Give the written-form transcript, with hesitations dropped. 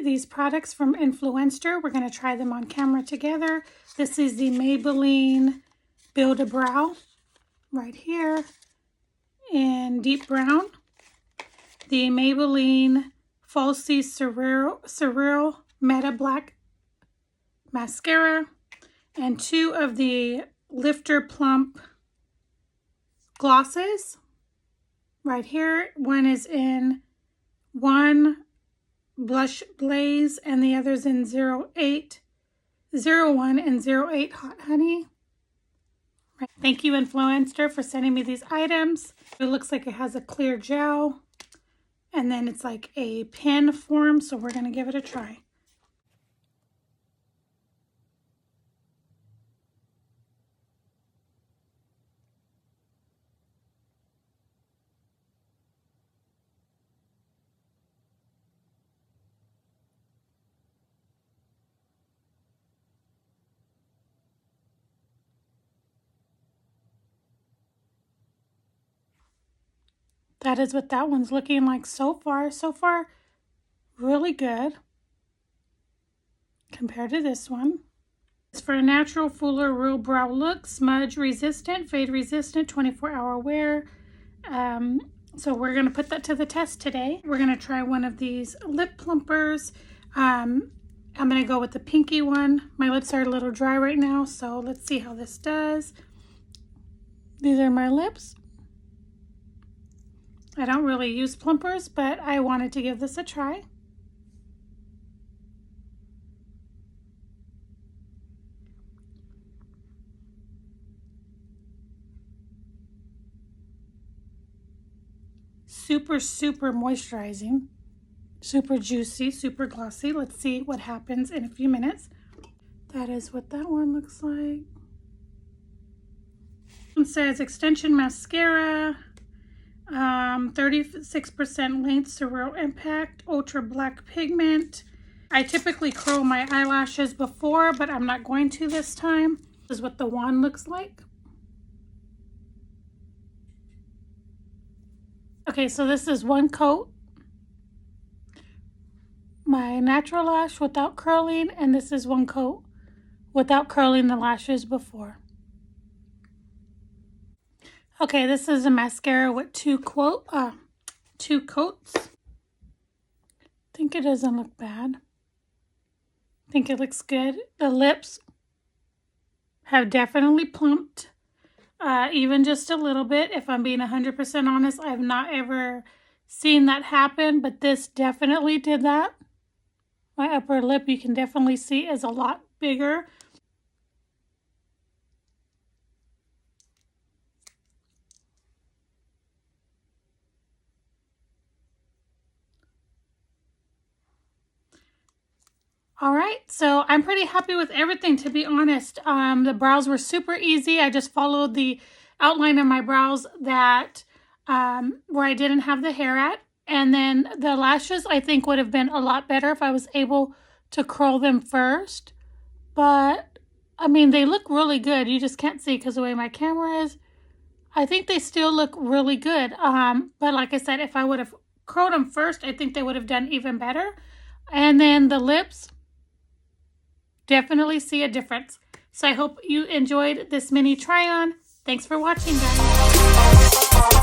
these products from Influenster. We're going to try them on camera together. This is the Maybelline Build a Brow right here in deep brown. The Maybelline Falsies Surreal Meta Black Mascara. And 2 of the Lifter Plump glosses right here. One is in 1 Blush Blaze and the other's in 01 and 08 Hot Honey. Thank you, Influenster, for sending me these items. It looks like it has a clear gel and then it's like a pen form, so we're going to give it a try. That is what that one's looking like so far. So far, really good compared to this one. It's for a natural, fuller, real brow look, smudge resistant, fade resistant, 24-hour wear. So we're going to put that to the test today. We're going to try one of these lip plumpers. I'm going to go with the pinky one. My lips are a little dry right now, so let's see how this does. These are my lips. I don't really use plumpers, but I wanted to give this a try. Super, super moisturizing. Super juicy, super glossy. Let's see what happens in a few minutes. That is what that one looks like. It says extension mascara. 36% length, surreal impact, ultra black pigment. I typically curl my eyelashes before, but I'm not going to this time. This is what the wand looks like. Okay, so this is 1 coat. My natural lash without curling, and this is 1 coat without curling the lashes before. Okay, this is a mascara with 2 coats. I think it doesn't look bad. I think it looks good. The lips have definitely plumped, even just a little bit. If I'm being 100% honest, I've not ever seen that happen, but this definitely did that. My upper lip, you can definitely see, is a lot bigger. All right, so I'm pretty happy with everything, to be honest. The brows were super easy. I just followed the outline of my brows that where I didn't have the hair at. And then the lashes, I think, would have been a lot better if I was able to curl them first. But, I mean, they look really good. You just can't see because the way my camera is. I think they still look really good. But like I said, if I would have curled them first, I think they would have done even better. And then the lips, definitely see a difference. So I hope you enjoyed this mini try on. Thanks for watching, guys.